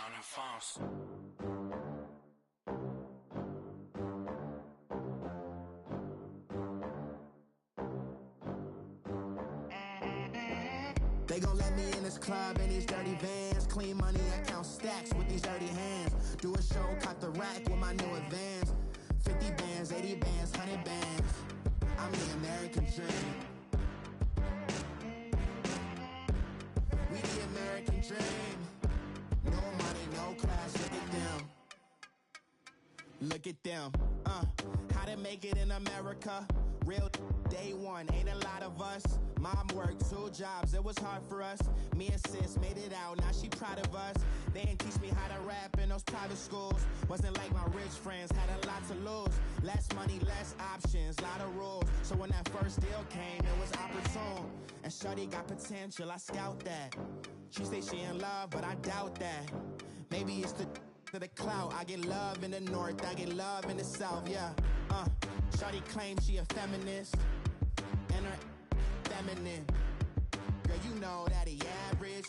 en enfance. They gon' let me in this club in these dirty vans. Clean money, I count stacks with these dirty hands. Do a show, cop the rack with my new advance. 50 bands, 80 bands, 100 bands. I'm the American dream. We the American dream. No money, no class, look at them. Look at them, how to make it in America. Real day one, ain't a lot of us. Mom worked 2 jobs, it was hard for us. Me and sis made it out, now she proud of us. They ain't teach me how to rap in those private schools. Wasn't like my rich friends, had a lot to lose. Less money, less options, lot of rules. So when that first deal came, it was opportune. And shorty got potential, I scout that. She say she in love, but I doubt that. Maybe it's to the clout. I get love in the north, I get love in the south, yeah. Shorty claims she a feminist, and her feminine. Girl, you know that he average.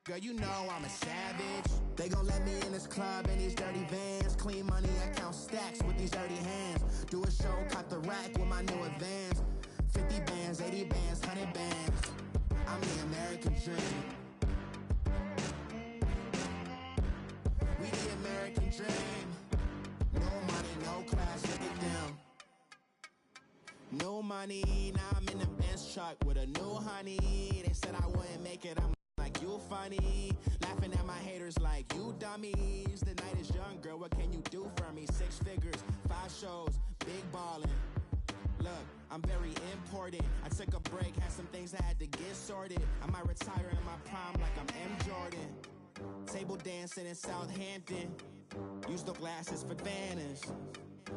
Girl, you know I'm a savage. They gon' let me in this club in these dirty vans. Clean money, I count stacks with these dirty hands. Do a show, cop the rack with my new advance. 50 bands, 80 bands, 100 bands. I'm the American dream. We the American dream. No money, no class, look at them. No money, now I'm in the Benz truck with a new honey. They said I wouldn't make it, I'm like, you funny. Laughing at my haters like, you dummies. The night is young, girl, what can you do for me? 6 figures, 5 shows, big ballin'. Look, I'm very important. I took a break, had some things I had to get sorted. I might retire in my prime like I'm M. Jordan. Table dancing in Southampton. Use the glasses for Vanish.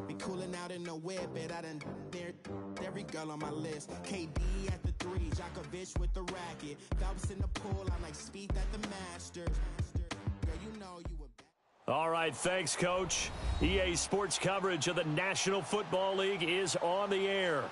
Be cooling out in the whip, but I done dared every girl on my list. KD at the 3, Djokovic with the racket. Phelps in the pool, I'm like Speed at the Masters. Girl, you know you were back. All right, thanks, Coach. EA Sports coverage of the National Football League is on the air.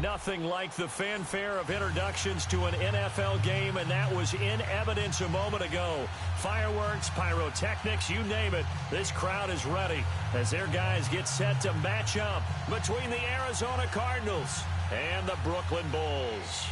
Nothing like the fanfare of introductions to an NFL game, and that was in evidence a moment ago. Fireworks, pyrotechnics, you name it. This crowd is ready as their guys get set to match up between the Arizona Cardinals and the Brooklyn Bulls.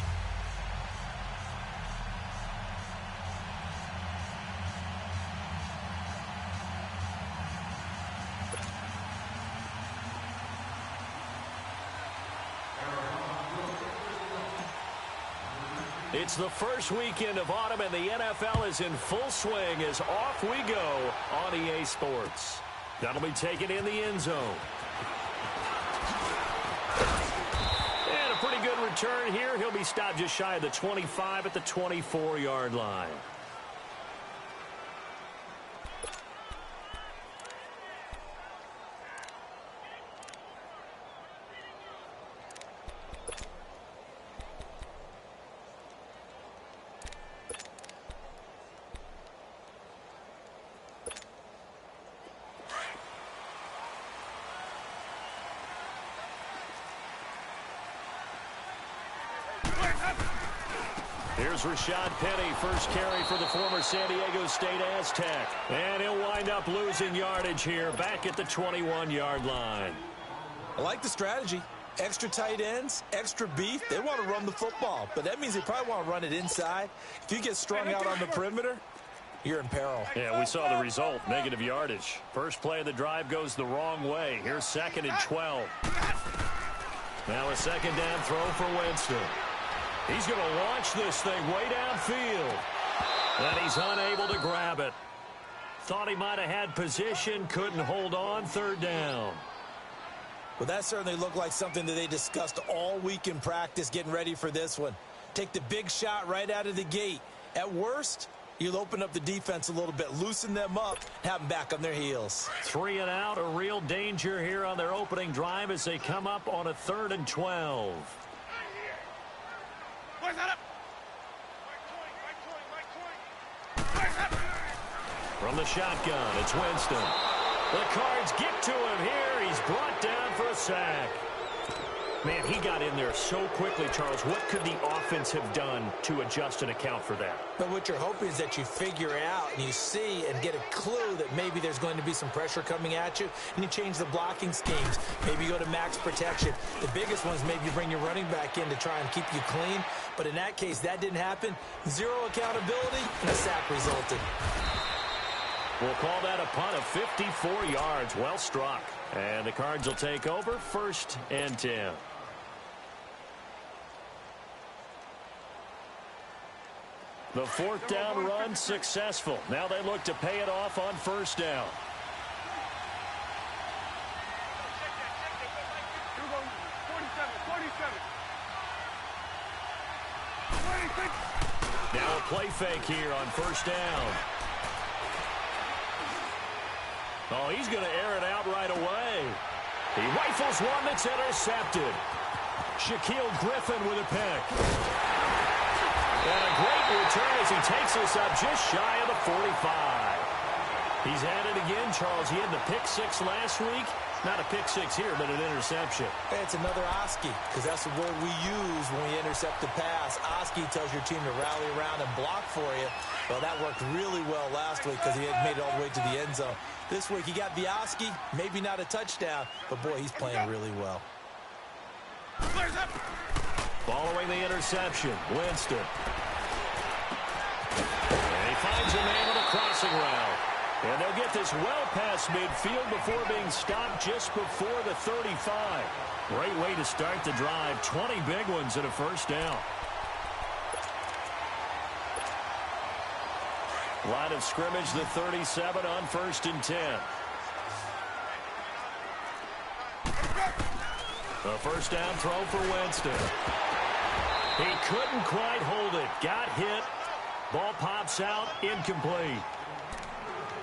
It's the first weekend of autumn, and the NFL is in full swing as off we go on EA Sports. That'll be taken in the end zone. And a pretty good return here. He'll be stopped just shy of the 25 at the 24-yard line. Here's Rashad Penny, first carry for the former San Diego State Aztec. And he'll wind up losing yardage here, back at the 21-yard line. I like the strategy. Extra tight ends, extra beef. They want to run the football, but that means they probably want to run it inside. If you get strung out on the perimeter, you're in peril. Yeah, we saw the result, negative yardage. First play of the drive goes the wrong way. Here's 2nd and 12. Now a second down throw for Winston. He's going to launch this thing way downfield. And he's unable to grab it. Thought he might have had position, couldn't hold on, 3rd down. Well, that certainly looked like something that they discussed all week in practice getting ready for this one. Take the big shot right out of the gate. At worst, you'll open up the defense a little bit, loosen them up, have them back on their heels. 3 and out, a real danger here on their opening drive as they come up on a 3rd and 12. From the shotgun, it's Winston. The Cards get to him here. He's brought down for a sack. Man, he got in there so quickly, Charles. What could the offense have done to adjust and account for that? But what you're hoping is that you figure out and you see and get a clue that maybe there's going to be some pressure coming at you, and you change the blocking schemes. Maybe you go to max protection. The biggest one is maybe you bring your running back in to try and keep you clean. But in that case, that didn't happen. Zero accountability, and a sack resulted. We'll call that a punt of 54 yards. Well struck. And the Cards will take over 1st and 10. The 4th down run successful. Now they look to pay it off on 1st down. Now a play fake here on 1st down. Oh, he's going to air it out right away. He rifles one that's intercepted. Shaquille Griffin with a pick. And a great return as he takes us up just shy of the 45. He's had it again, Charles. He had the pick 6 last week. Not a pick 6 here, but an interception. Hey, it's another Oski, because that's the word we use when we intercept the pass. Oski tells your team to rally around and block for you. Well, that worked really well last week because he had made it all the way to the end zone. This week, he got the Oski, maybe not a touchdown, but boy, he's playing really well. Following the interception, Winston. And he finds a man on a crossing route. And they'll get this well past midfield before being stopped just before the 35. Great way to start the drive. 20 big ones and a 1st down. Line of scrimmage, the 37 on 1st and 10. The 1st down throw for Winston. He couldn't quite hold it. Got hit. Ball pops out. Incomplete.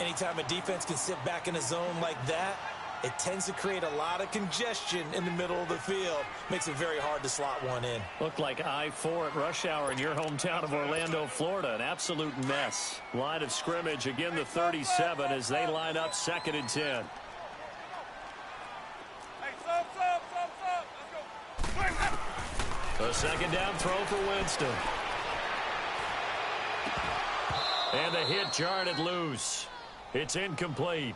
Anytime a defense can sit back in a zone like that, it tends to create a lot of congestion in the middle of the field. Makes it very hard to slot one in. Looked like I-4 at rush hour in your hometown of Orlando, Florida. An absolute mess. Line of scrimmage, again the 37 as they line up 2nd and 10. A 2nd down throw for Winston. And the hit jarred it loose. It's incomplete.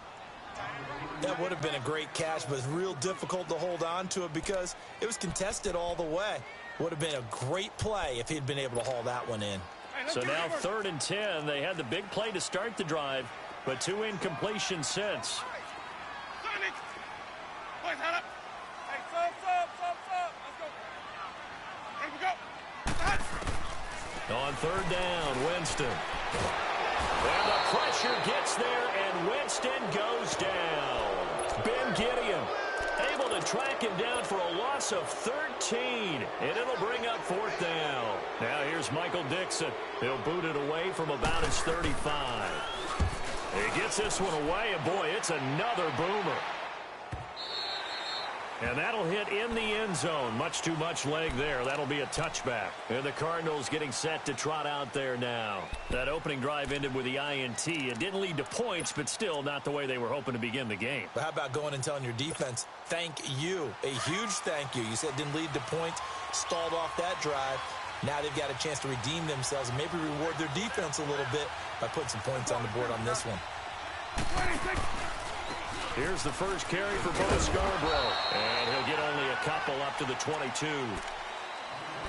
That would have been a great catch, but it's real difficult to hold on to it because it was contested all the way. Would have been a great play if he'd been able to haul that one in. So now 3rd and 10. They had the big play to start the drive, but 2 incompletions since. On 3rd down, Winston. And the pressure gets there, and Winston goes down. Ben Gideon able to track him down for a loss of 13, and it'll bring up 4th down. Now here's Michael Dixon. He'll boot it away from about his 35. He gets this one away, and boy, it's another boomer. And that'll hit in the end zone. Much too much leg there. That'll be a touchback. And the Cardinals getting set to trot out there now. That opening drive ended with the INT. It didn't lead to points, but still not the way they were hoping to begin the game. But how about going and telling your defense, thank you. A huge thank you. You said it didn't lead to points, stalled off that drive. Now they've got a chance to redeem themselves and maybe reward their defense a little bit by putting some points on the board on this one. Here's the first carry for Bo Scarborough. And he'll get only a couple up to the 22.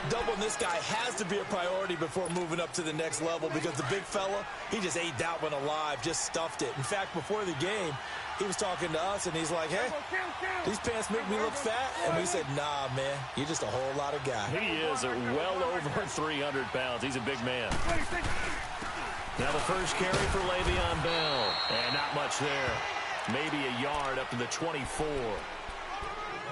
Doubling this guy has to be a priority before moving up to the next level because the big fella, he just ate that one alive, just stuffed it. In fact, before the game, he was talking to us, and he's like, hey, these pants make me look fat. And we said, nah, man, you're just a whole lot of guy. He is well over 300 pounds. He's a big man. Now the first carry for Le'Veon Bell. And not much there. Maybe a yard up to the 24.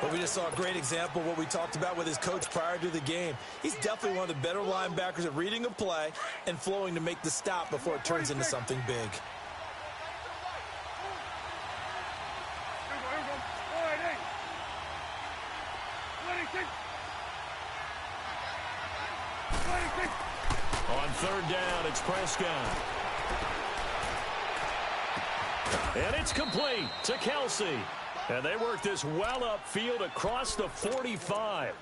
But we just saw a great example of what we talked about with his coach prior to the game. He's definitely one of the better linebackers at reading a play and flowing to make the stop before it turns into something big. On 3rd down, it's Prescott. And it's complete to Kelsey. And they work this well upfield across the 45.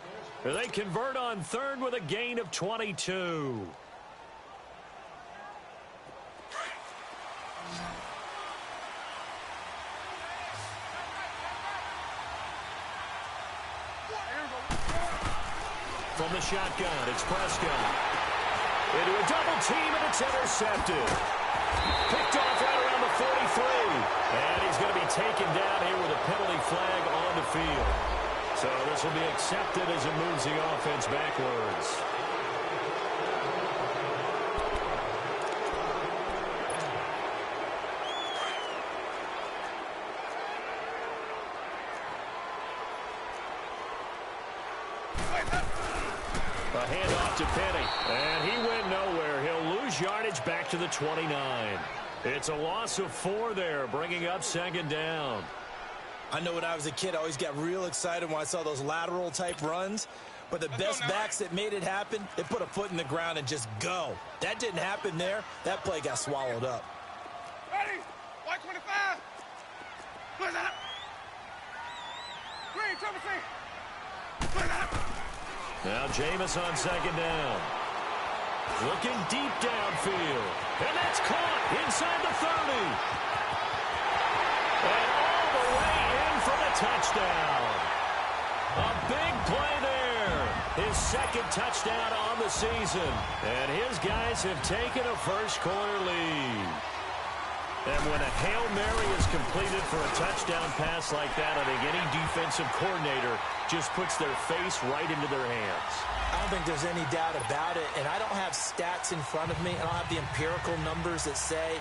They convert on third with a gain of 22. From the shotgun, it's Prescott. Into a double team, and it's intercepted. Picked off right around the 43. And he's going to be taken down here with a penalty flag on the field. So this will be accepted as it moves the offense backwards. A handoff to Penny, and he went nowhere. He'll lose yardage back to the 29. It's a loss of 4 there, bringing up second down. I know when I was a kid, I always got real excited when I saw those lateral-type runs. But the best backs that made it happen, they put a foot in the ground and just go. That didn't happen there. That play got swallowed up. Ready? Y25. Clear that. Green, triple C. Clear that. Now Jameis on second down. Looking deep downfield. And that's caught inside the 30. And all the way in for the touchdown. A big play there. His second touchdown on the season. And his guys have taken a first-quarter lead. And when a Hail Mary is completed for a touchdown pass like that, I think any defensive coordinator just puts their face right into their hands. I don't think there's any doubt about it, and I don't have stats in front of me. I don't have the empirical numbers that say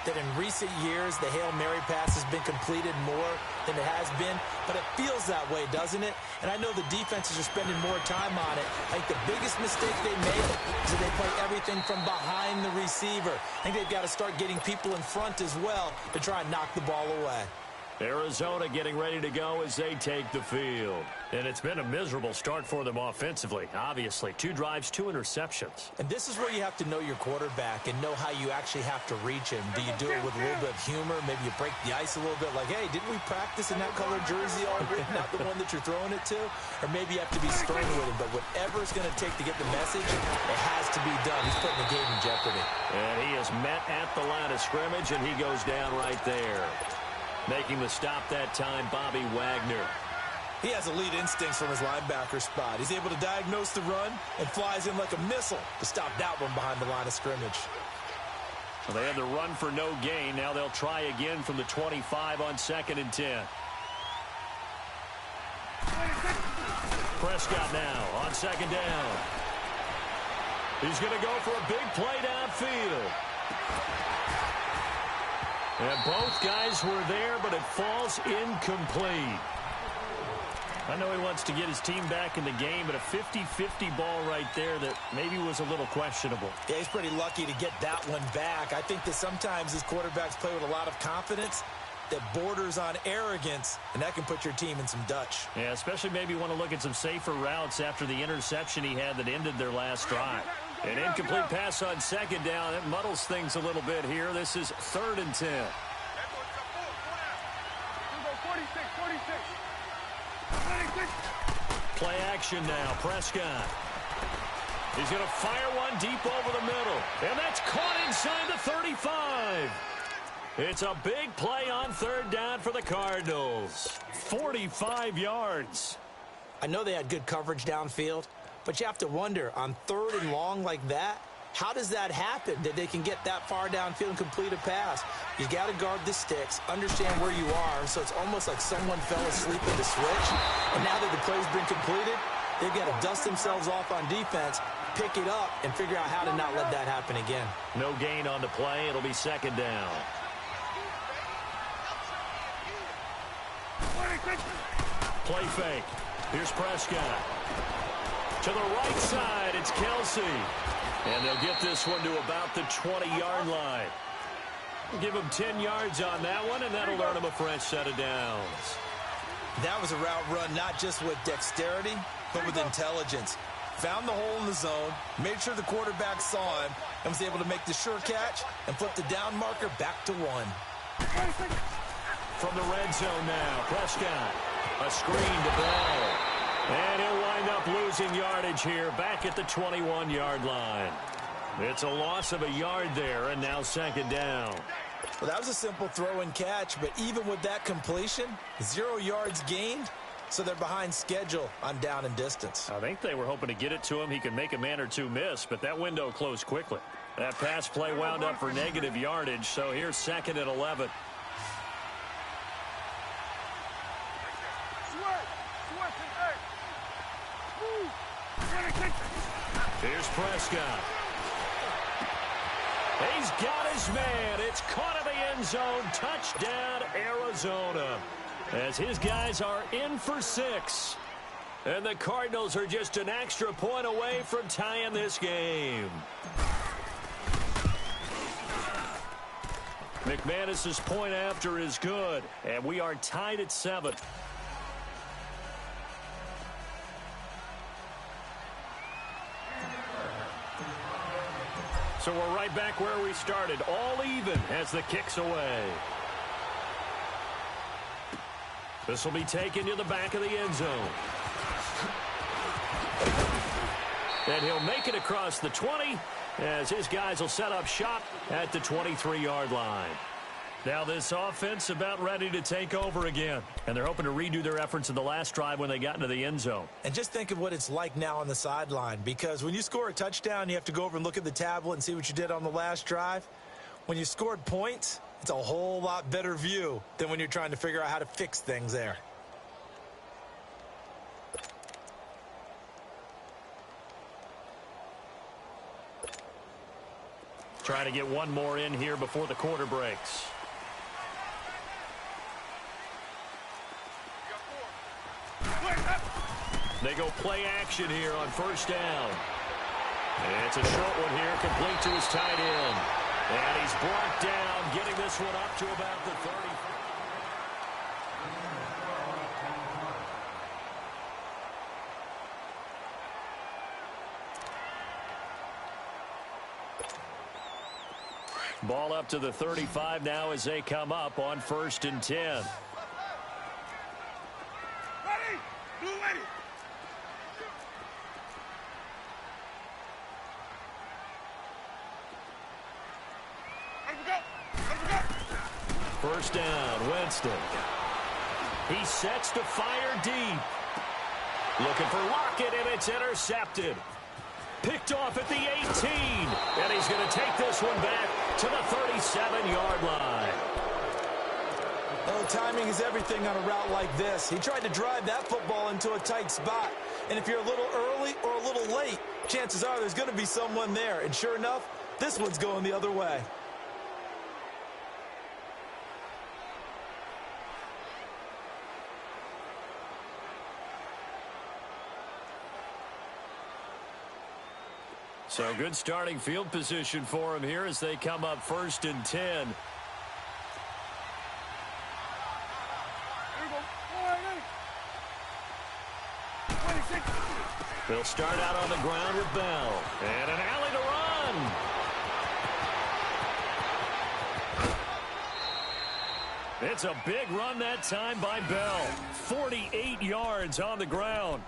that in recent years the Hail Mary pass has been completed more than it has been, but it feels that way, doesn't it? And I know the defenses are spending more time on it. I think the biggest mistake they make is that they play everything from behind the receiver. I think they've got to start getting people in front as well to try and knock the ball away. Arizona getting ready to go as they take the field. And it's been a miserable start for them offensively, obviously. 2 drives, 2 interceptions. And this is where you have to know your quarterback and know how you actually have to reach him. Do you do it with a little bit of humor? Maybe you break the ice a little bit like, hey, didn't we practice in that color jersey already? Not the one that you're throwing it to? Or maybe you have to be stern with him. But whatever it's going to take to get the message, it has to be done. He's putting the game in jeopardy. And he is met at the line of scrimmage, and he goes down right there. Making the stop that time, Bobby Wagner. He has elite instincts from his linebacker spot. He's able to diagnose the run and flies in like a missile to stop that one behind the line of scrimmage. Well, they had the run for no gain. Now they'll try again from the 25 on 2nd and 10. Prescott now on 2nd down. He's going to go for a big play downfield. And both guys were there, but it falls incomplete. I know he wants to get his team back in the game, but a 50-50 ball right there that maybe was a little questionable. Yeah, he's pretty lucky to get that one back. I think that sometimes these quarterbacks play with a lot of confidence that borders on arrogance, and that can put your team in some Dutch. Yeah, especially maybe want to look at some safer routes after the interception he had that ended their last drive. An incomplete pass on 2nd down. It muddles things a little bit here. This is 3rd and 10. Play action now. Prescott. He's going to fire one deep over the middle. And that's caught inside the 35. It's a big play on 3rd down for the Cardinals. 45 yards. I know they had good coverage downfield, but you have to wonder, on 3rd and long like that, how does that happen, that they can get that far downfield and complete a pass? You got to guard the sticks, understand where you are, so it's almost like someone fell asleep at the switch, and now that the play's been completed, they've got to dust themselves off on defense, pick it up, and figure out how to not let that happen again. No gain on the play. It'll be 2nd down. Play fake. Here's Prescott. To the right side, it's Kelsey. And they'll get this one to about the 20-yard line. Give him 10 yards on that one, and that'll earn him a fresh set of downs. That was a route run not just with dexterity, but with intelligence. Found the hole in the zone, made sure the quarterback saw him, and was able to make the sure catch and flip the down marker back to 1. from the red zone now. Prescott, a screen to Bell. And he'll wind up losing yardage here back at the 21-yard line. It's a loss of a yard there, and now second down. Well, that was a simple throw and catch, but even with that completion, 0 yards gained, so they're behind schedule on down and distance. I think they were hoping to get it to him. He could make a man or two miss, but that window closed quickly. That pass play wound up for negative yardage, so here's second and 11. Here's Prescott. He's got his man. It's caught in the end zone. Touchdown, Arizona. As his guys are in for 6. And the Cardinals are just an extra point away from tying this game. McManus's point after is good. And we are tied at 7. So we're right back where we started, all even as the kick's away. This will be taken to the back of the end zone. And he'll make it across the 20 as his guys will set up shop at the 23-yard line. Now this offense about ready to take over again. And they're hoping to redo their efforts in the last drive when they got into the end zone. And just think of what it's like now on the sideline, because when you score a touchdown, you have to go over and look at the tablet and see what you did on the last drive. When you scored points, it's a whole lot better view than when you're trying to figure out how to fix things there. Trying to get one more in here before the quarter breaks. They go play action here on first down. And it's a short one here, complete to his tight end. And he's brought down, getting this one up to about the 30. Ball up to the 35 now as they come up on first and 10. Ready? Blue ready. First down, Winston. He sets to fire deep. Looking for Lockett, and it's intercepted. Picked off at the 18. And he's going to take this one back to the 37-yard line. Oh, timing is everything on a route like this. He tried to drive that football into a tight spot. And if you're a little early or a little late, chances are there's going to be someone there. And sure enough, this one's going the other way. So good starting field position for him here as they come up first and 10. They'll start out on the ground with Bell. And an alley to run. It's a big run that time by Bell. 48 yards on the ground.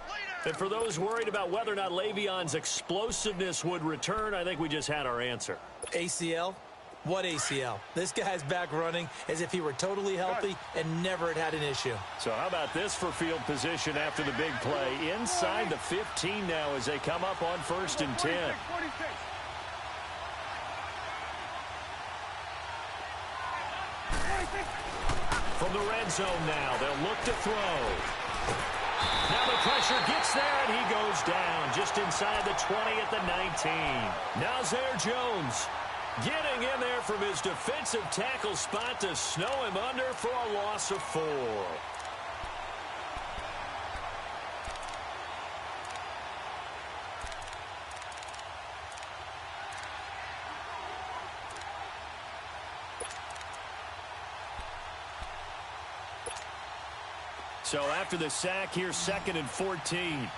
And for those worried about whether or not Le'Veon's explosiveness would return, I think we just had our answer. ACL? What ACL? This guy's back running as if he were totally healthy and never had an issue. So how about this for field position after the big play? Inside the 15 now as they come up on first and 10. From the red zone now, they'll look to throw. Now the pressure gets there, and he goes down just inside the 20 at the 19. Now Zaire Jones getting in there from his defensive tackle spot to snow him under for a loss of 4. So after the sack, here's second and 14.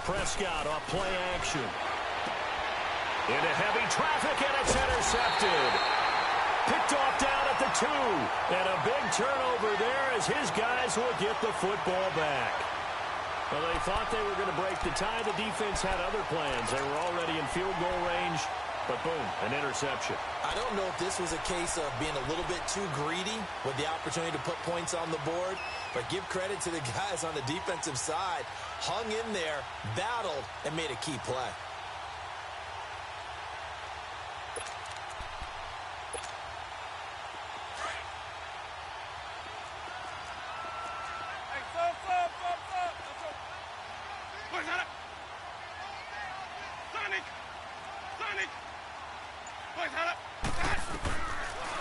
Prescott off play action. Into heavy traffic, and it's intercepted. Picked off down at the 2. And a big turnover there as his guys will get the football back. Well, they thought they were going to break the tie. The defense had other plans. They were already in field goal range. But boom, an interception. I don't know if this was a case of being a little bit too greedy with the opportunity to put points on the board, but give credit to the guys on the defensive side. Hung in there, battled, and made a key play.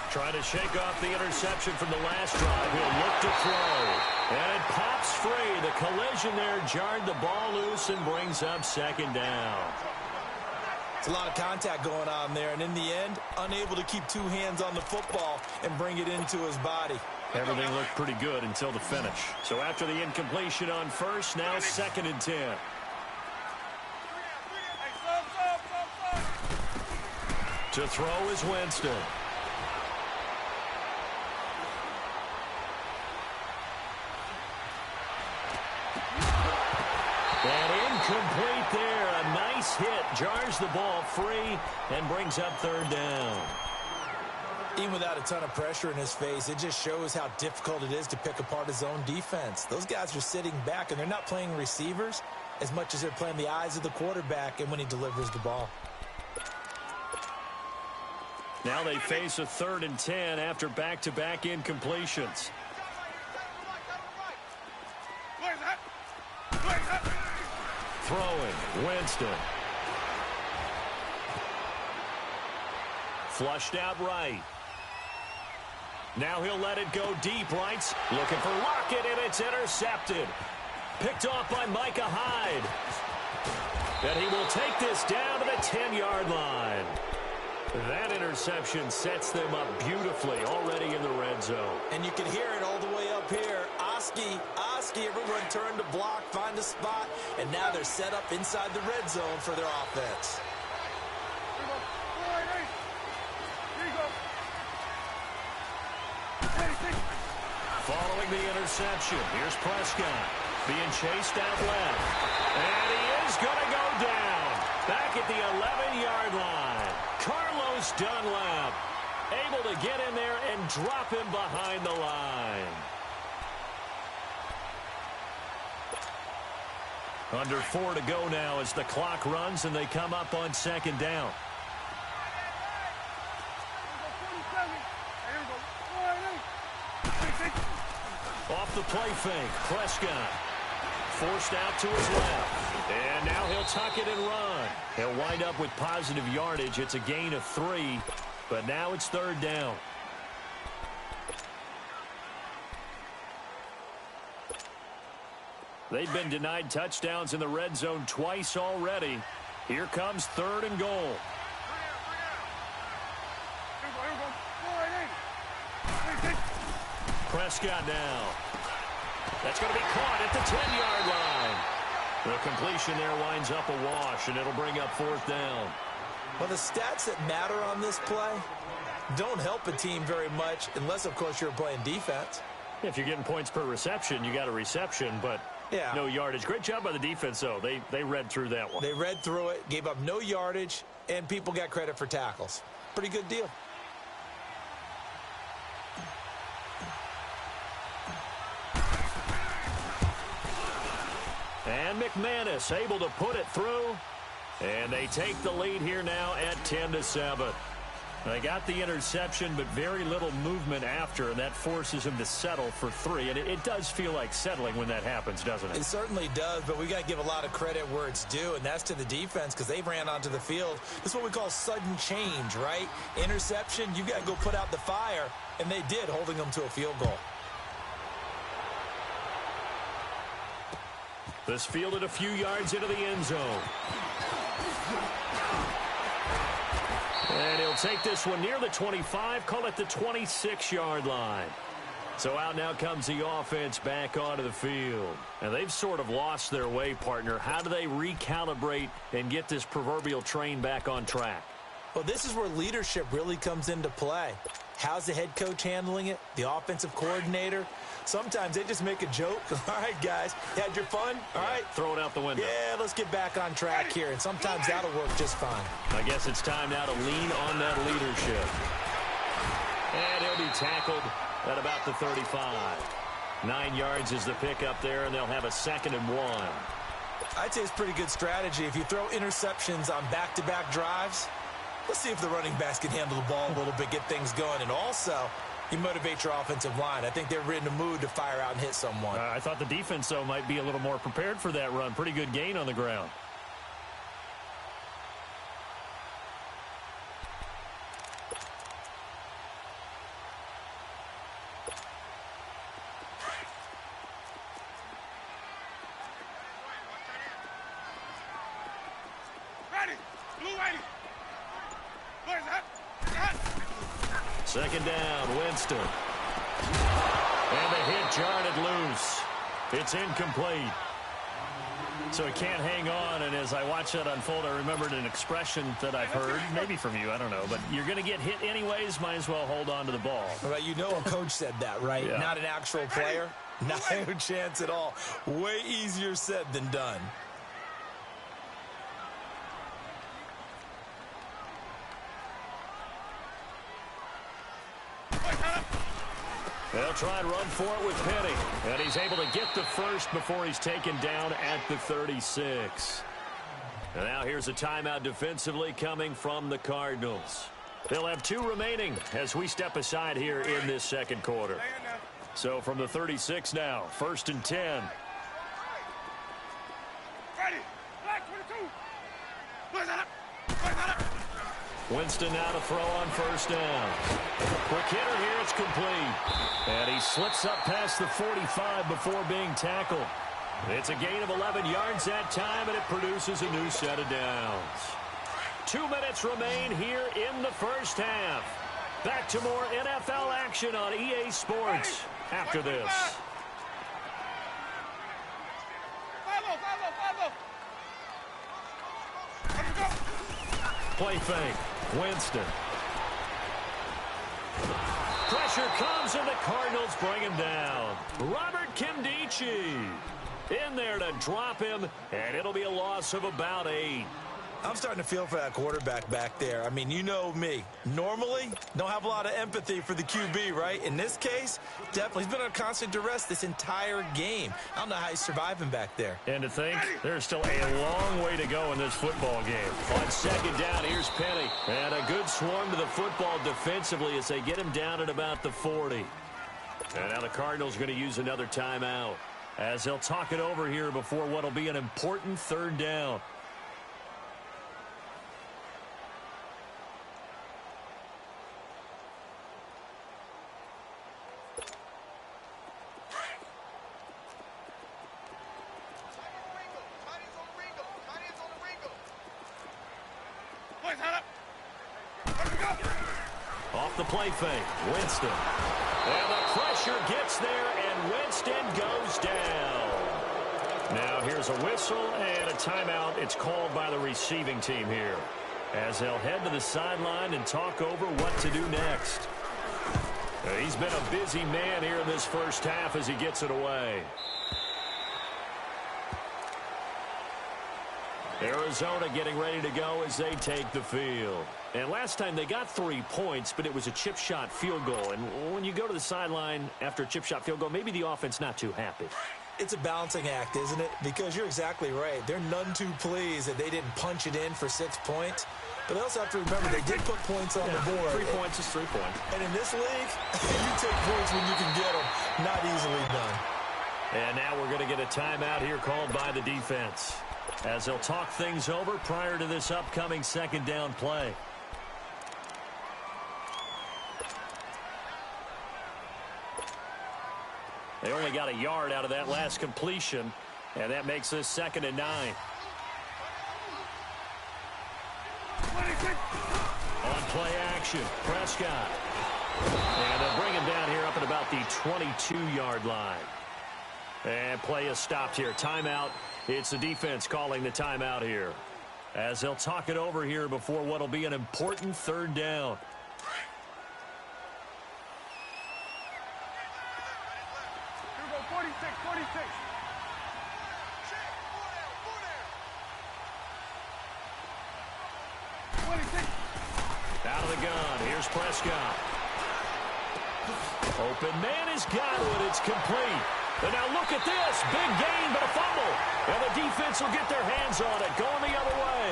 Trying to shake off the interception from the last drive. He'll look to throw. And it pops free. The collision there jarred the ball loose and brings up second down. It's a lot of contact going on there, and in the end, unable to keep two hands on the football and bring it into his body. Everything looked pretty good until the finish. So after the incompletion on first, now 2nd and 10. To throw is Winston. And incomplete there. A nice hit. Jars the ball free and brings up 3rd down. Even without a ton of pressure in his face, it just shows how difficult it is to pick apart his own defense. Those guys are sitting back, and they're not playing receivers as much as they're playing the eyes of the quarterback and when he delivers the ball. Now they face a 3rd and 10 after back-to-back incompletions. Throwing, Winston. Flushed out right. Now he'll let it go deep, right? Looking for Lockett, and it's intercepted. Picked off by Micah Hyde. And he will take this down to the 10-yard line. That interception sets them up beautifully already in the red zone. And you can hear it all the way up here. Oski, everyone turned to block, find a spot, and now they're set up inside the red zone for their offense. Following the interception, here's Prescott being chased out left. And he is going to go down back at the 11-yard line. Carlos Dunlap able to get in there and drop him behind the line. Under 4 to go now as the clock runs and they come up on 2nd down. Off the play fake, Prescott forced out to his left. And now he'll tuck it and run. He'll wind up with positive yardage. It's a gain of 3, but now it's 3rd down. They've been denied touchdowns in the red zone twice already. Here comes 3rd and goal. Prescott now. That's going to be caught at the 10-yard line. The completion there winds up a wash, and it'll bring up 4th down. Well, the stats that matter on this play don't help a team very much unless, of course, you're playing defense. If you're getting points per reception, you got a reception, but yeah, no yardage. Great job by the defense, though. They read through that one. They read through it, gave up no yardage, and people got credit for tackles. Pretty good deal. And McManus able to put it through. And they take the lead here now at 10-7. They got the interception, but very little movement after, and that forces him to settle for 3. And it does feel like settling when that happens, doesn't it? It certainly does, but we got to give a lot of credit where it's due, and that's to the defense because they ran onto the field. This is what we call sudden change, right? Interception, you got to go put out the fire, and they did, holding them to a field goal. This fielded a few yards into the end zone. And he'll take this one near the 25, call it the 26-yard line. So out now comes the offense back onto the field. And they've sort of lost their way, partner. How do they recalibrate and get this proverbial train back on track? Well, this is where leadership really comes into play. How's the head coach handling it? The offensive coordinator? Sometimes they just make a joke. All right, guys, you had your fun? All right. Throw it out the window. Yeah, let's get back on track here. And sometimes that'll work just fine. I guess it's time now to lean on that leadership. And he'll be tackled at about the 35. 9 yards is the pickup there, and they'll have a 2nd and 1. I'd say it's pretty good strategy. If you throw interceptions on back-to-back drives, let's see if the running backs can handle the ball a little bit, get things going. And also, you motivate your offensive line. I think they're in the mood to fire out and hit someone. I thought the defense, though, might be a little more prepared for that run. Pretty good gain on the ground. Second down, Winston. And the hit jarred loose. It's incomplete. So he can't hang on, and as I watch that unfold, I remembered an expression that I've heard, maybe from you, I don't know, but you're going to get hit anyways, might as well hold on to the ball. Well, you know a coach said that, right? Yeah. Not an actual player. Not a chance at all. Way easier said than done. They'll try and run for it with Penny. And he's able to get the first before he's taken down at the 36. And now here's a timeout defensively coming from the Cardinals. They'll have 2 remaining as we step aside here in this second quarter. So from the 36 now, 1st and 10. Ready. Black 22. Winston now to throw on 1st down. Quick hitter here, it's complete. And he slips up past the 45 before being tackled. It's a gain of 11 yards that time, and it produces a new set of downs. 2 minutes remain here in the first half. Back to more NFL action on EA Sports after this. Play fake. Winston. Pressure comes, and the Cardinals bring him down. Robert Kimdichie in there to drop him, and it'll be a loss of about 8. I'm starting to feel for that quarterback back there. I mean, you know me. Normally, don't have a lot of empathy for the QB, right? In this case, definitely. He's been on constant duress this entire game. I don't know how he's surviving back there. And to think, there's still a long way to go in this football game. On 2nd down, here's Penny. And a good swarm to the football defensively as they get him down at about the 40. And now the Cardinals are going to use another timeout as they'll talk it over here before what will be an important 3rd down. Off the play fake, Winston. And the pressure gets there, and Winston goes down. Now here's a whistle and a timeout. It's called by the receiving team here, as they'll head to the sideline and talk over what to do next. He's been a busy man here in this first half as he gets it away. Arizona getting ready to go as they take the field. And last time they got 3 points, but it was a chip shot field goal. And when you go to the sideline after a chip shot field goal, maybe the offense not too happy. It's a balancing act, isn't it? Because you're exactly right. They're none too pleased that they didn't punch it in for 6 points. But they also have to remember they did put points on the board. 3 points is 3 points. And in this league, you take points when you can get them. Not easily done. And now we're going to get a timeout here called by the defense, as they'll talk things over prior to this upcoming 2nd down play. They only got a yard out of that last completion, and that makes this 2nd and 9. On play action, Prescott. And they'll bring him down here up at about the 22-yard line. And play is stopped here. Timeout. It's the defense calling the timeout here, as they'll talk it over here before what will be an important third down. Here we go, 46, 46. Out of the gun. Here's Prescott. Open man has got it. It's complete. And now look at this. Big gain, but a fumble. And the defense will get their hands on it, going the other way.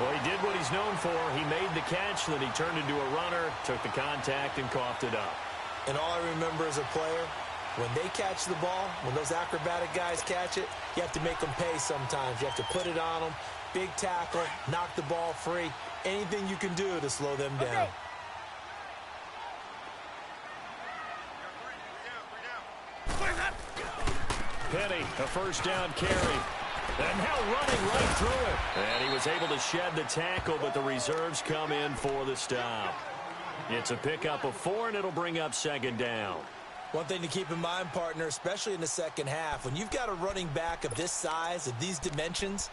Well, he did what he's known for. He made the catch, then he turned into a runner, took the contact, and coughed it up. And all I remember as a player, when they catch the ball, when those acrobatic guys catch it, you have to make them pay sometimes. You have to put it on them. Big tackle, knock the ball free. Anything you can do to slow them down. Penny, a first down carry. And now running right through it. And he was able to shed the tackle, but the reserves come in for the stop. It's a pickup of 4, and it'll bring up second down. One thing to keep in mind, partner, especially in the second half, when you've got a running back of this size, of these dimensions,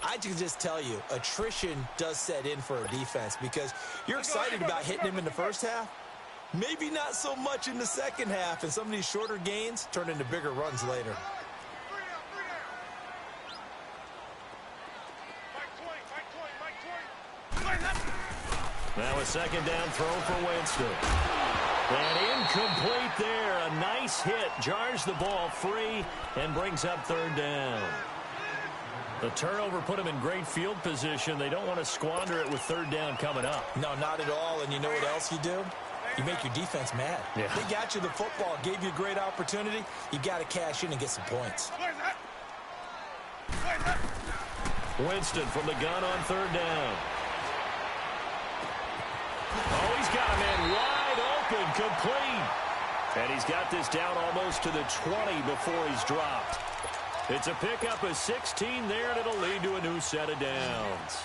I can just tell you, attrition does set in for a defense because you're excited about hitting him in the first half. Maybe not so much in the second half, and some of these shorter gains turn into bigger runs later. Now a second down throw for Winston. And incomplete there. A nice hit. Jars the ball free and brings up third down. The turnover put him in great field position. They don't want to squander it with third down coming up. No, not at all. And you know what else you do? You make your defense mad. Yeah. They got you the football, gave you a great opportunity. You got to cash in and get some points. Winston from the gun on third down. Oh, he's got a man wide open, complete. And he's got this down almost to the 20 before he's dropped. It's a pickup of 16 there, and it'll lead to a new set of downs.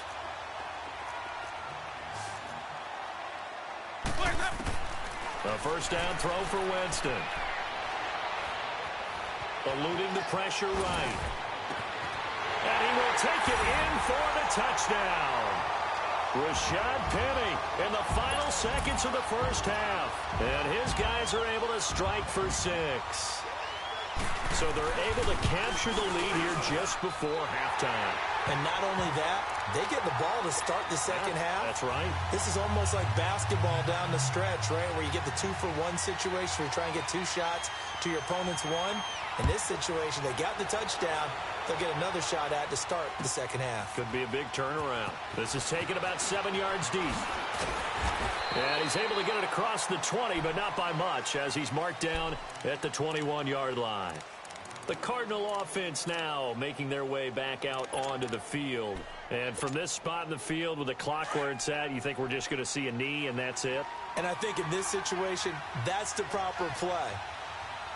A first down throw for Winston. Eluding the pressure right. And he will take it in for the touchdown. Rashad Penny in the final seconds of the first half. And his guys are able to strike for 6. So they're able to capture the lead here just before halftime. And not only that, they get the ball to start the second half. That's right. This is almost like basketball down the stretch, right, where you get the 2-for-1 situation where you try and get 2 shots to your opponent's 1. In this situation, they got the touchdown. They'll get another shot at to start the second half. Could be a big turnaround. This is taken about 7 yards deep. And he's able to get it across the 20, but not by much, as he's marked down at the 21-yard line. The Cardinal offense now making their way back out onto the field. And from this spot in the field with the clock where it's at, you think we're just going to see a knee and that's it? And I think in this situation, that's the proper play.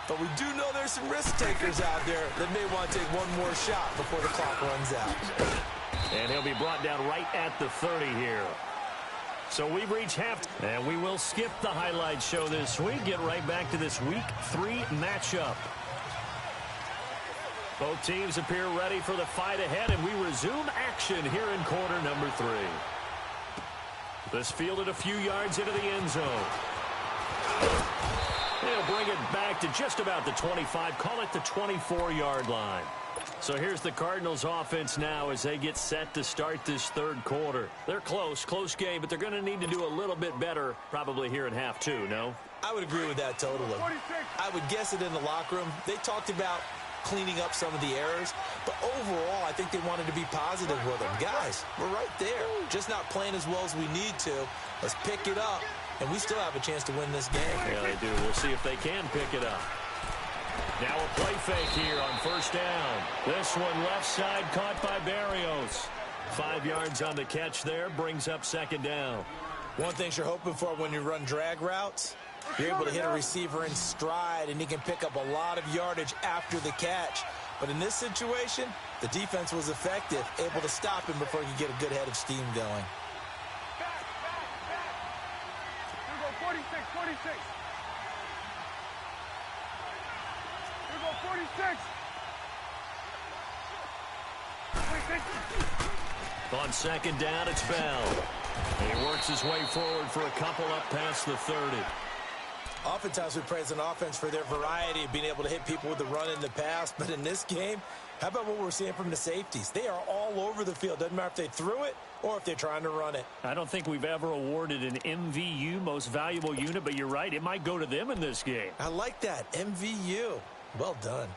But we do know there's some risk takers out there that may want to take one more shot before the clock runs out. And he'll be brought down right at the 30 here. So we've reached half, and we will skip the highlight show this week. Get right back to this Week 3 matchup. Both teams appear ready for the fight ahead, and we resume action here in quarter number 3. This fielded a few yards into the end zone. They'll bring it back to just about the 25, call it the 24-yard line. So here's the Cardinals offense now as they get set to start this third quarter. They're close game, but they're going to need to do a little bit better probably here in half 2, no? I would agree with that totally. I would guess it in the locker room. They talked about cleaning up some of the errors, but overall, I think they wanted to be positive with them. Guys, we're right there. Just not playing as well as we need to. Let's pick it up, and we still have a chance to win this game. Yeah, they do. We'll see if they can pick it up. Now a play fake here on first down. This one left side caught by Barrios. 5 yards on the catch there, brings up second down. One thing you're hoping for when you run drag routes, you're able to hit a receiver in stride, and he can pick up a lot of yardage after the catch. But in this situation, the defense was effective, able to stop him before he could get a good head of steam going. 46, 46. Here we go, 46. 46. On second down, it's Bell. He works his way forward for a couple up past the 30. Oftentimes we praise an offense for their variety of being able to hit people with the run and the pass, but in this game, how about what we're seeing from the safeties? They are all over the field. Doesn't matter if they threw it or if they're trying to run it. I don't think we've ever awarded an MVU, most valuable unit, but you're right, it might go to them in this game. I like that, MVU. Well done.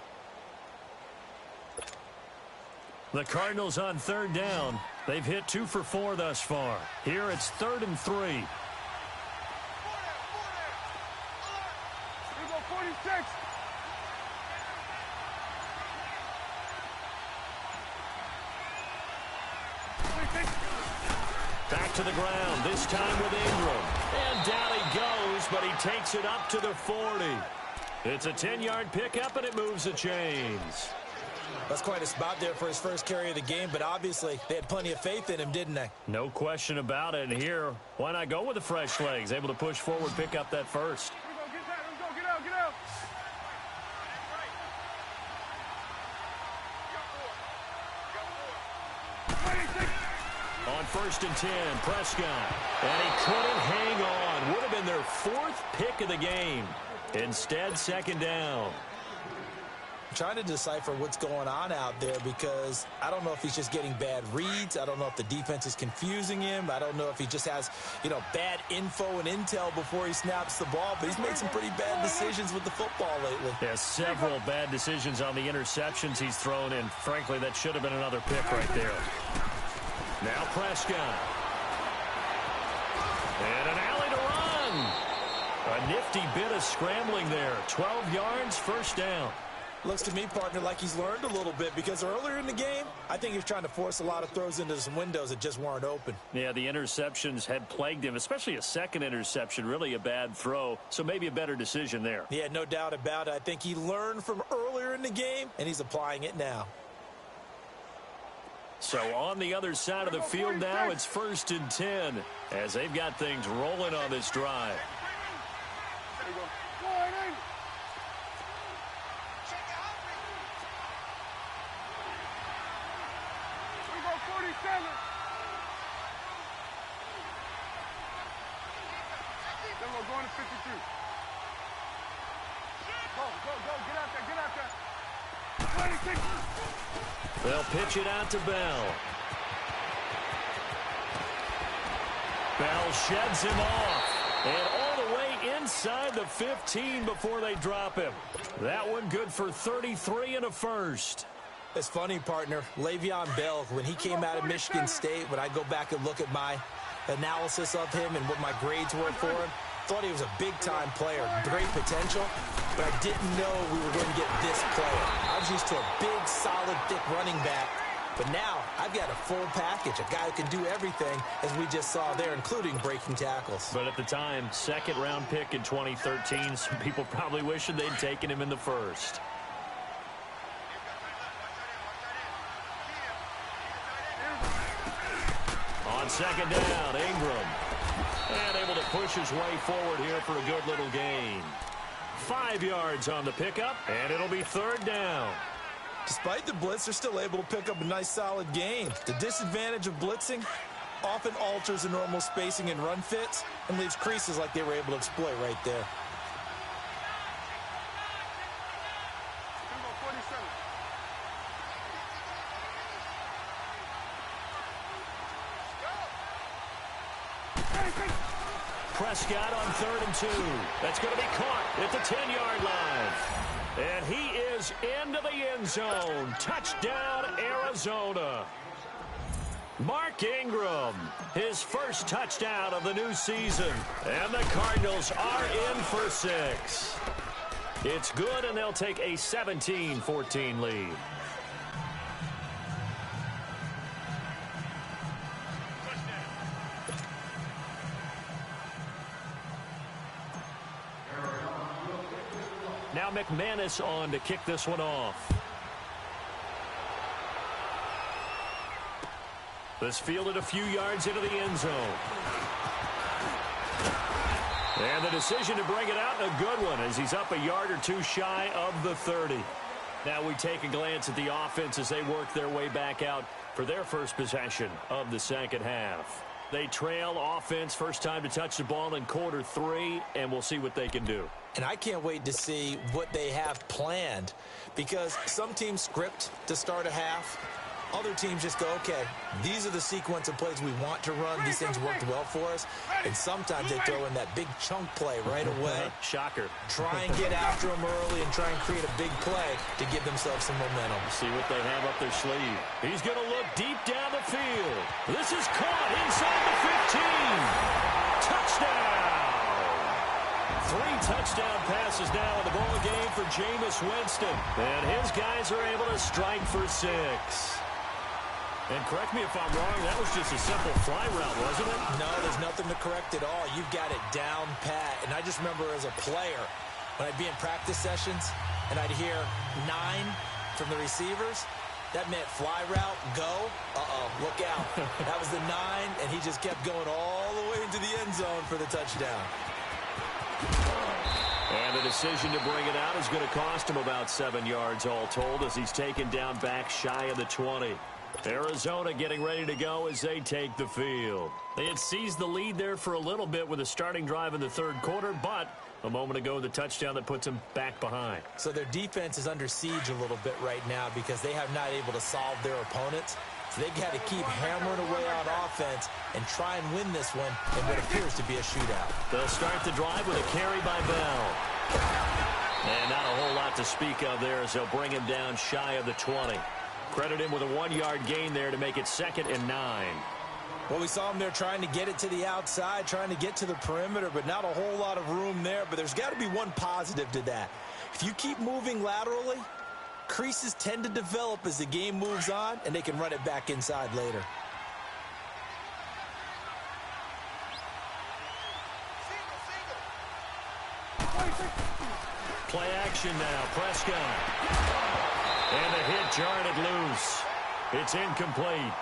The Cardinals on third down. They've hit 2 for 4 thus far. Here it's 3rd and 3. Here we go, 46. Back to the ground, this time with Ingram. And down he goes, but he takes it up to the 40. It's a 10-yard pickup, and it moves the chains. That's quite a spot there for his first carry of the game, but obviously they had plenty of faith in him, didn't they? No question about it. And here, why not go with the fresh legs? Able to push forward, pick up that first. Here we go, get that. Let's go, get out, get out. On 1st and 10, Prescott. And he couldn't hang on. Would have been their 4th pick of the game. Instead, 2nd down. Trying to decipher what's going on out there because I don't know if he's just getting bad reads. I don't know if the defense is confusing him. I don't know if he just has, bad info and intel before he snaps the ball. But he's made some pretty bad decisions with the football lately. Yeah, several bad decisions on the interceptions he's thrown, and frankly, that should have been another pick right there. Now Prescott. And an alley to run. A nifty bit of scrambling there. 12 yards, 1st down. Looks to me, partner, like he's learned a little bit because earlier in the game, I think he was trying to force a lot of throws into some windows that just weren't open. Yeah, the interceptions had plagued him, especially a second interception, really a bad throw, so maybe a better decision there. Yeah, no doubt about it. I think he learned from earlier in the game, and he's applying it now. So on the other side of the field now, it's 1st and 10 as they've got things rolling on this drive. There we go. Go ahead, in. We go 47. Then we're going to 52. Go, get out there, get out there. 26. They'll pitch it out to Bell. Bell sheds him off. And all the way inside the 15 before they drop him. That one good for 33 and a first. It's funny, partner. Le'Veon Bell, when he came out of Michigan State, when I go back and look at my analysis of him and what my grades were for him, thought he was a big-time player, great potential, but I didn't know we were going to get this player. I was used to a big, solid, thick running back, but now I've got a full package, a guy who can do everything, as we just saw there, including breaking tackles. But at the time, 2nd-round pick in 2013, some people probably wishing they'd taken him in the 1st. On 2nd down, Ingram. And able to push his way forward here for a good little gain. 5 yards on the pickup, and it'll be 3rd down. Despite the blitz, they're still able to pick up a nice, solid gain. The disadvantage of blitzing often alters the normal spacing and run fits and leaves creases like they were able to exploit right there. Prescott on 3rd and 2. That's going to be caught at the 10-yard line. And he is into the end zone. Touchdown, Arizona. Mark Ingram, his first touchdown of the new season. And the Cardinals are in for 6. It's good, and they'll take a 17-14 lead. Now McManus on to kick this one off. This fielded a few yards into the end zone. And the decision to bring it out, a good one, as he's up a yard or two shy of the 30. Now we take a glance at the offense as they work their way back out for their first possession of the second half. They trail offense, first time to touch the ball in quarter 3, and we'll see what they can do. And I can't wait to see what they have planned, because some teams script to start a half. Other teams just go, okay, these are the sequence of plays we want to run. These things worked well for us. And sometimes they throw in that big chunk play right away. Shocker. Try and get after them early and try and create a big play to give themselves some momentum. See what they have up their sleeve. He's going to look deep down the field. This is caught inside the 15. Touchdown. 3 touchdown passes now in the ball game for Jameis Winston. And his guys are able to strike for 6. And correct me if I'm wrong, that was just a simple fly route, wasn't it? No, there's nothing to correct at all. You've got it down pat. And I just remember as a player, when I'd be in practice sessions and I'd hear 9 from the receivers, that meant fly route, go. Look out. That was the 9, and he just kept going all the way into the end zone for the touchdown. And the decision to bring it out is going to cost him about 7 yards all told as he's taken down back shy of the 20. Arizona getting ready to go as they take the field. They had seized the lead there for a little bit with a starting drive in the third quarter, but a moment ago the touchdown that puts them back behind. So their defense is under siege a little bit right now because they have not able to solve their opponents. So they've got to keep hammering away on offense and try and win this one in what appears to be a shootout. They'll start the drive with a carry by Bell. And not a whole lot to speak of there as they'll bring him down shy of the 20. Credit him with a 1-yard gain there to make it 2nd and 9. Well, we saw him there trying to get it to the outside, trying to get to the perimeter, but not a whole lot of room there. But there's got to be one positive to that. If you keep moving laterally, creases tend to develop as the game moves on, and they can run it back inside later. Play action now. Prescott. And the hit jarred it loose. It's incomplete.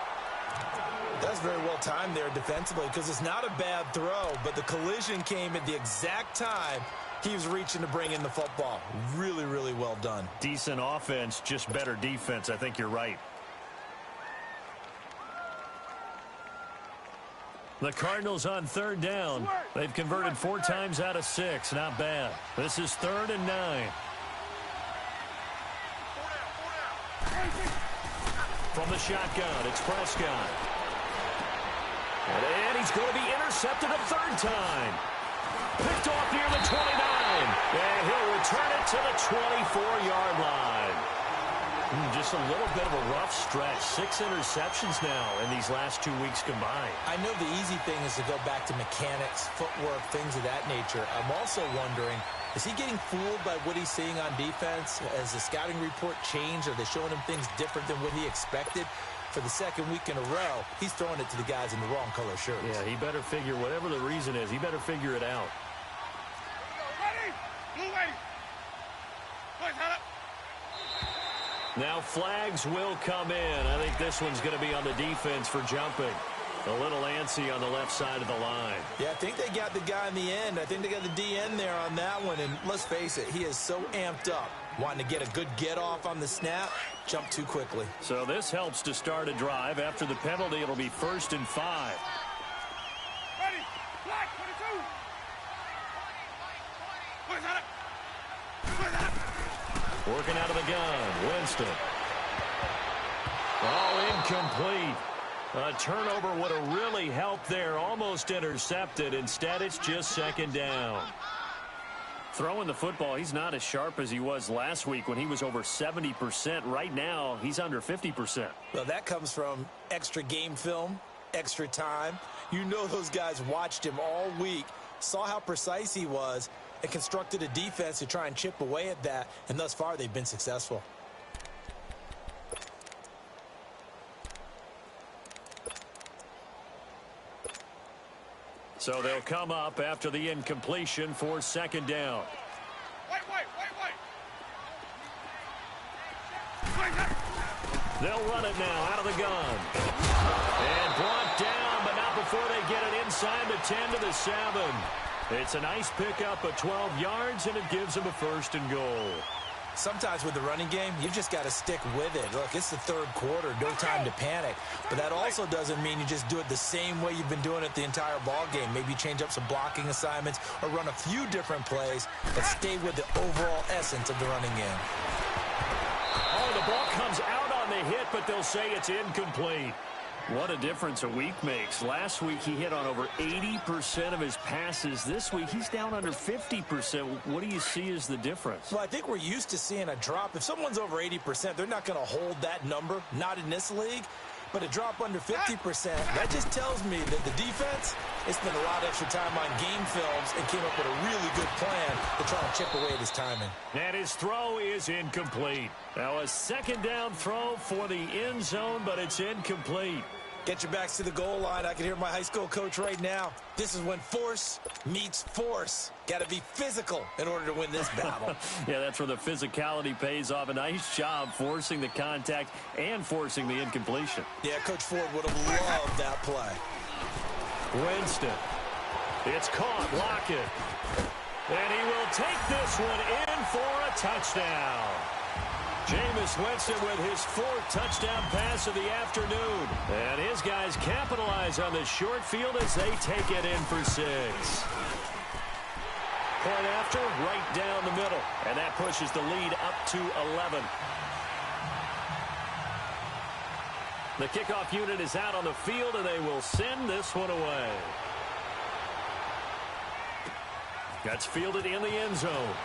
That's very well timed there defensively because it's not a bad throw, but the collision came at the exact time he was reaching to bring in the football. Really, really well done. Decent offense, just better defense. I think you're right. The Cardinals on 3rd down. They've converted 4 times out of 6. Not bad. This is 3rd and 9. From the shotgun, it's Prescott. And he's going to be intercepted a 3rd time. Picked off near the 29. And he'll return it to the 24-yard line. Just a little bit of a rough stretch. 6 interceptions now in these last 2 weeks combined. I know the easy thing is to go back to mechanics, footwork, things of that nature. I'm also wondering, is he getting fooled by what he's seeing on defense? Has the scouting report changed? Are they showing him things different than what he expected? For the 2nd week in a row, he's throwing it to the guys in the wrong color shirts. Yeah, he better figure, whatever the reason is, he better figure it out. Now flags will come in. I think this one's going to be on the defense for jumping. A little antsy on the left side of the line. Yeah, I think they got the guy in the end. I think they got the DN there on that one. And let's face it, he is so amped up, wanting to get a good get-off on the snap, jump too quickly. So this helps to start a drive. After the penalty, it'll be 1st and 5. Ready, black, 22. Working out of the gun, Winston. Oh, incomplete. A turnover would have really helped there. Almost intercepted. Instead, it's just 2nd down. Throwing the football, he's not as sharp as he was last week when he was over 70%. Right now, he's under 50%. Well, that comes from extra game film, extra time. You know those guys watched him all week, saw how precise he was, and constructed a defense to try and chip away at that. And thus far, they've been successful. So they'll come up after the incompletion for 2nd down. Wait. They'll run it now out of the gun. And brought down, but not before they get it inside the 10 to the 7. It's a nice pickup of 12 yards, and it gives him a 1st and goal. Sometimes with the running game, you've just got to stick with it. Look, it's the 3rd quarter, no time to panic. But that also doesn't mean you just do it the same way you've been doing it the entire ball game. Maybe change up some blocking assignments or run a few different plays, but stay with the overall essence of the running game. Oh, the ball comes out on the hit, but they'll say it's incomplete. What a difference a week makes. Last week, he hit on over 80% of his passes. This week, he's down under 50%. What do you see as the difference? Well, I think we're used to seeing a drop. If someone's over 80%, they're not going to hold that number, not in this league. But a drop under 50%, that just tells me that the defense has spent a lot of extra time on game films and came up with a really good plan to try and chip away at his timing. And his throw is incomplete. Now a 2nd down throw for the end zone, but it's incomplete. Get your backs to the goal line. I can hear my high school coach right now. This is when force meets force. Got to be physical in order to win this battle. Yeah, that's where the physicality pays off. A nice job forcing the contact and forcing the incompletion. Yeah, Coach Ford would have loved that play. Winston. It's caught. Lockett. And he will take this one in for a touchdown. Jameis Winston with his 4th touchdown pass of the afternoon. And his guys capitalize on the short field as they take it in for 6. Point after, right down the middle. And that pushes the lead up to 11. The kickoff unit is out on the field, and they will send this one away. That's fielded in the end zone.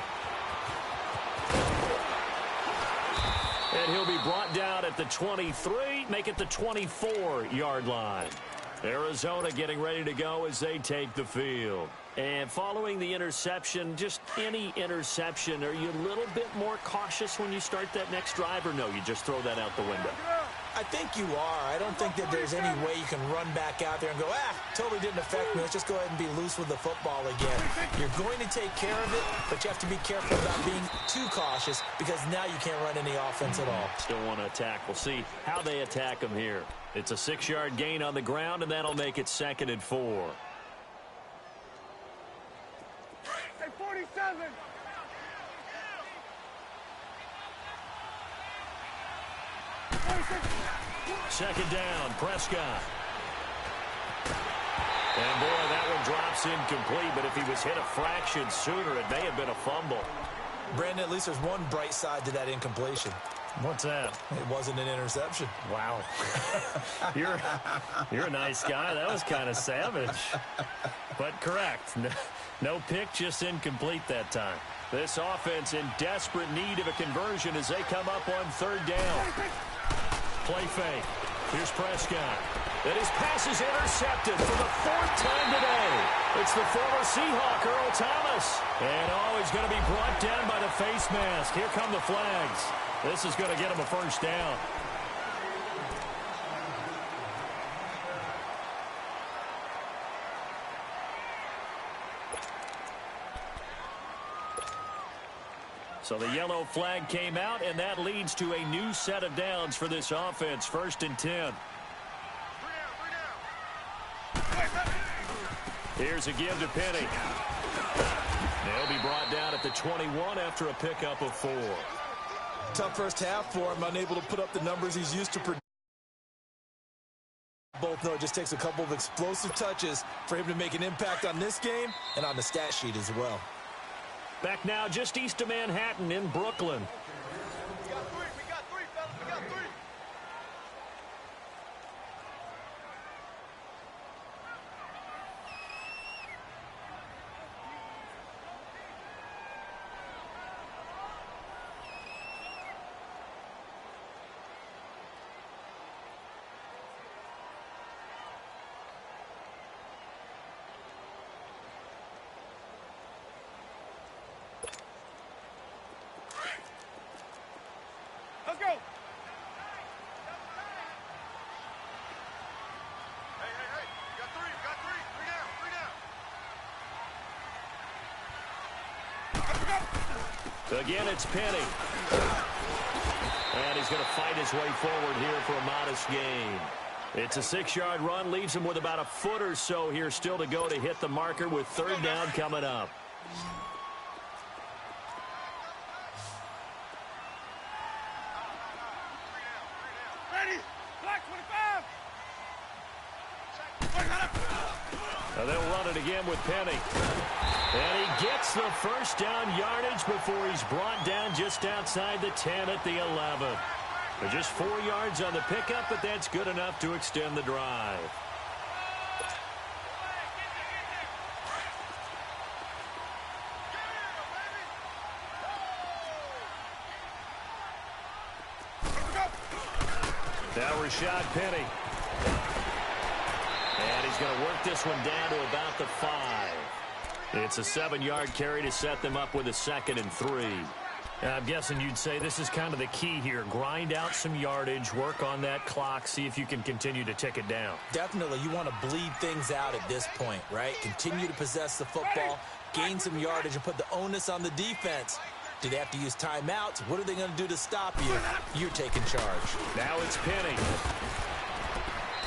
And he'll be brought down at the 23, make it the 24-yard line. Arizona getting ready to go as they take the field. And following the interception, just any interception, are you a little bit more cautious when you start that next drive, or no, you just throw that out the window? I think you are. I don't think that there's any way you can run back out there and go, totally didn't affect me. Let's just go ahead and be loose with the football again. You're going to take care of it, but you have to be careful about being too cautious because now you can't run any offense at all. Still want to attack. We'll see how they attack him here. It's a 6-yard gain on the ground, and that'll make it 2nd and 4. Hey, 47. 2nd down, Prescott. And boy, that one drops incomplete, but if he was hit a fraction sooner, it may have been a fumble. Brandon, at least there's one bright side to that incompletion. What's that? It wasn't an interception. Wow. You're a nice guy. That was kind of savage. But correct. No pick, just incomplete that time. This offense in desperate need of a conversion as they come up on 3rd down. Play fake. Here's Prescott. And his pass is intercepted for the 4th time today. It's the former Seahawk, Earl Thomas. And he's going to be brought down by the face mask. Here come the flags. This is going to get him a 1st down. So the yellow flag came out, and that leads to a new set of downs for this offense. 1st and 10. Here's a give to Penny. They'll be brought down at the 21 after a pickup of 4. Tough first half for him, unable to put up the numbers he's used to produce. Both know it just takes a couple of explosive touches for him to make an impact on this game and on the stat sheet as well. Back now just east of Manhattan in Brooklyn. We got 3, fellas, we got 3. Let's go. Hey. Got 3. Again, it's Penny. And he's going to fight his way forward here for a modest gain. It's a 6-yard run, leaves him with about a foot or so here still to go to hit the marker with third down coming up. Ready? Black 25. Now they'll run it again with Penny. And he gets the first down yardage before he's brought down just outside the 10 at the 11. They're just 4 yards on the pickup, but that's good enough to extend the drive. Now Rashad Penny. And he's going to work this one down to about the 5. It's a 7-yard carry to set them up with a 2nd and 3. I'm guessing you'd say this is kind of the key here. Grind out some yardage, work on that clock, see if you can continue to tick it down. Definitely, you want to bleed things out at this point, right? Continue to possess the football, gain some yardage, and put the onus on the defense. Do they have to use timeouts? What are they going to do to stop you? You're taking charge. Now it's Penny.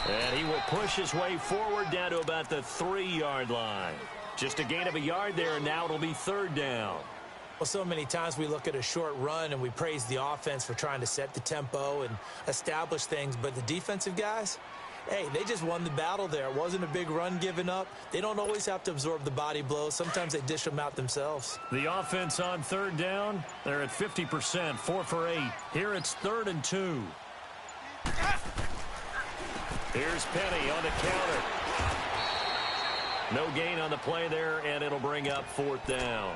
And he will push his way forward down to about the 3-yard line. Just a gain of a yard there, and now it'll be third down. Well, so many times we look at a short run and we praise the offense for trying to set the tempo and establish things, but the defensive guys, hey, they just won the battle there. It wasn't a big run given up. They don't always have to absorb the body blows. Sometimes they dish them out themselves. The offense on third down, they're at 50%, 4 for 8. Here it's 3rd and 2. Here's Penny on the counter. No gain on the play there, and it'll bring up 4th down.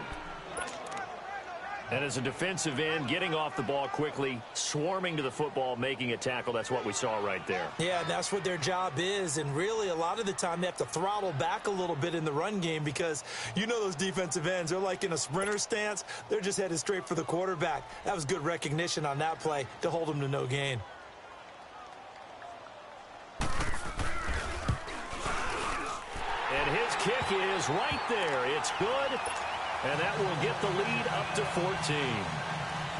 And as a defensive end, getting off the ball quickly, swarming to the football, making a tackle, that's what we saw right there. Yeah, that's what their job is. And really, a lot of the time, they have to throttle back a little bit in the run game because you know those defensive ends, they're like in a sprinter stance. They're just headed straight for the quarterback. That was good recognition on that play to hold them to no gain. And his kick is right there. It's good. And that will get the lead up to 14.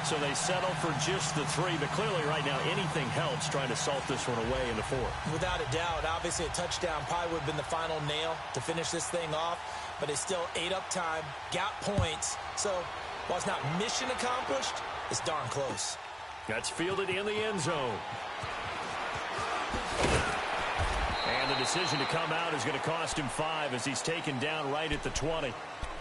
So they settle for just the 3. But clearly right now anything helps trying to salt this one away in the 4th. Without a doubt. Obviously a touchdown probably would have been the final nail to finish this thing off. But they still ate up time, got points. So while it's not mission accomplished, it's darn close. That's fielded in the end zone. And the decision to come out is going to cost him 5 as he's taken down right at the 20.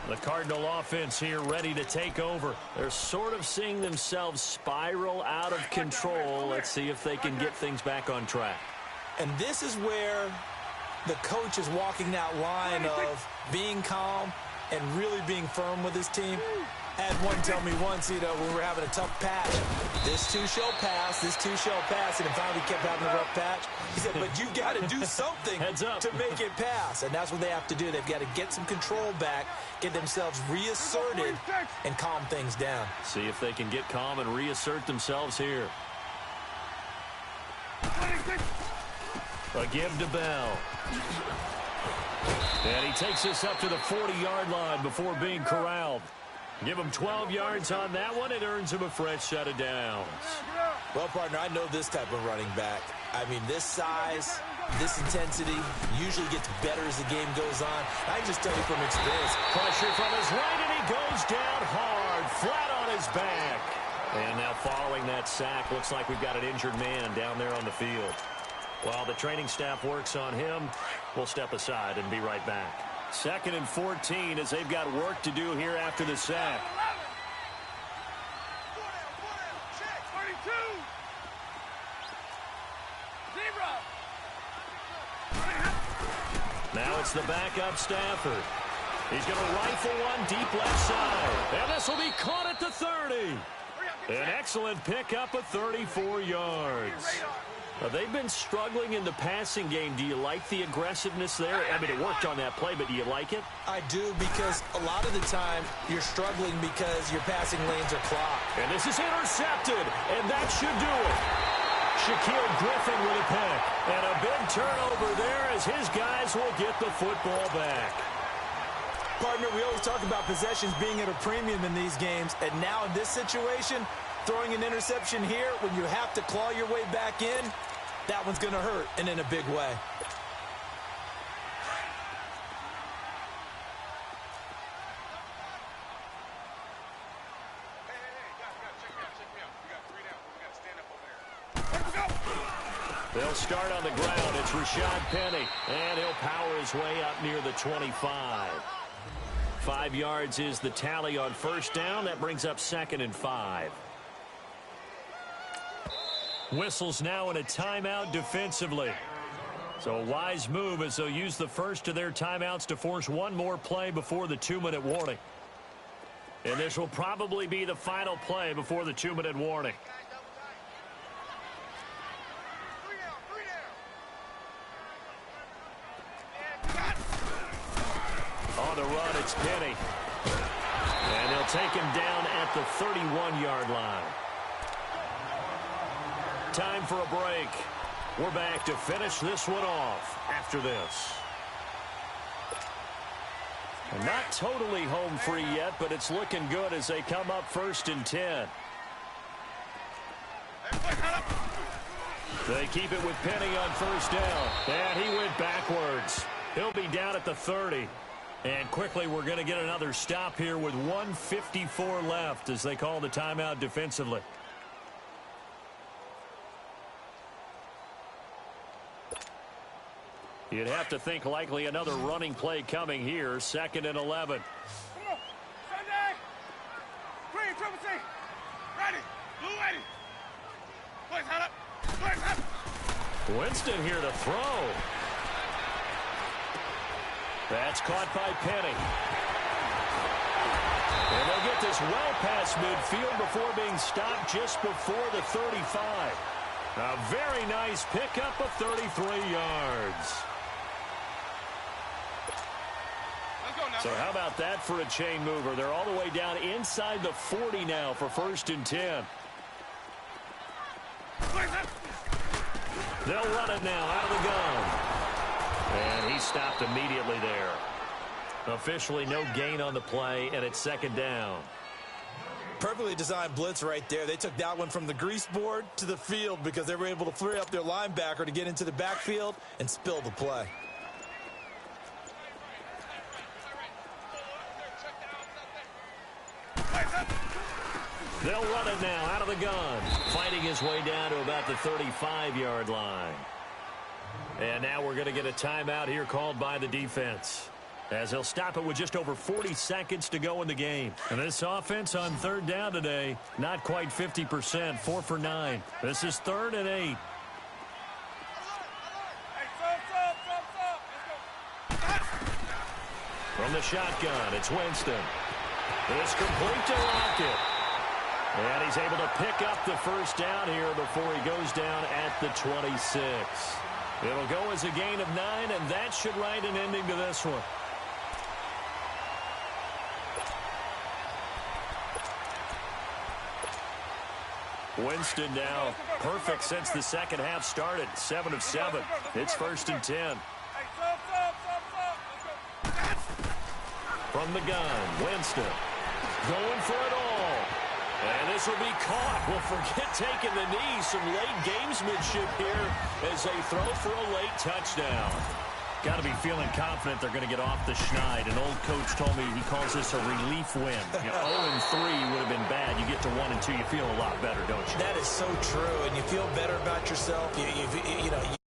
The Cardinal offense here ready to take over. They're sort of seeing themselves spiral out of control. Let's see if they can get things back on track. And this is where the coach is walking that line of being calm and really being firm with his team. I had one tell me once, when we were having a tough patch, this too shall pass, this too shall pass, and finally kept having a rough patch. He said, but you've got to do something to make it pass, and that's what they have to do. They've got to get some control back, get themselves reasserted, and calm things down. See if they can get calm and reassert themselves here. A give to Bell. And he takes us up to the 40-yard line before being corralled. Give him 12 yards on that one. It earns him a fresh set of downs. Well, partner, I know this type of running back. I mean, this size, this intensity usually gets better as the game goes on. I can just tell you from experience. Pressure from his right, and he goes down hard, flat on his back. And now following that sack, looks like we've got an injured man down there on the field. While the training staff works on him, we'll step aside and be right back. 2nd and 14 as they've got work to do here after the sack. Now it's the backup Stafford. He's going to rifle one deep left side. And this will be caught at the 30. An excellent pickup of 34 yards. They've been struggling in the passing game. Do you like the aggressiveness there? I mean, it worked on that play, but do you like it? I do, because a lot of the time you're struggling because your passing lanes are clogged. And this is intercepted, and that should do it. Shaquille Griffin with a pick. And a big turnover there as his guys will get the football back. Partner, we always talk about possessions being at a premium in these games, and now in this situation, throwing an interception here when you have to claw your way back in, that one's going to hurt, and in a big way. They'll start on the ground. It's Rashad Penny, and he'll power his way up near the 25. 5 yards is the tally on first down. That brings up 2nd and 5. Whistles now in a timeout defensively. So a wise move as they'll use the first of their timeouts to force one more play before the 2-minute warning. And this will probably be the final play before the 2-minute warning. On the run, it's Penny. And they'll take him down at the 31-yard line. Time for a break. We're back to finish this one off after this. Not totally home free yet, but it's looking good as they come up 1st and 10. They keep it with Penny on first down. And he went backwards. He'll be down at the 30. And quickly we're going to get another stop here with 1:54 left as they call the timeout defensively. You'd have to think likely another running play coming here. 2nd and 11. Come on. Sunday. Green, Triple C. Ready. Blue ready. Boys, head up. Boys, head up. Winston here to throw. That's caught by Penny. And they'll get this well past midfield before being stopped just before the 35. A very nice pickup of 33 yards. So how about that for a chain mover? They're all the way down inside the 40 now for 1st and 10. They'll run it now out of the gun. And he stopped immediately there. Officially no gain on the play, and it's 2nd down. Perfectly designed blitz right there. They took that one from the grease board to the field because they were able to flare up their linebacker to get into the backfield and spill the play. They'll run it now out of the gun. Fighting his way down to about the 35-yard line. And now we're going to get a timeout here called by the defense, as he'll stop it with just over 40 seconds to go in the game. And this offense on 3rd down today, not quite 50%, 4 for 9. This is 3rd and 8. From the shotgun, it's Winston. It's complete to Lockett. And he's able to pick up the first down here before he goes down at the 26. It'll go as a gain of 9, and that should write an ending to this one. Winston now perfect since the second half started. 7 of 7. It's 1st and 10. From the gun, Winston going for it all. And this will be caught. Well, forget taking the knee. Some late gamesmanship here as they throw for a late touchdown. Got to be feeling confident they're going to get off the schneid. An old coach told me he calls this a relief win. 0-3 would have been bad. You get to 1-2, you feel a lot better, don't you? That is so true, and you feel better about yourself. You know.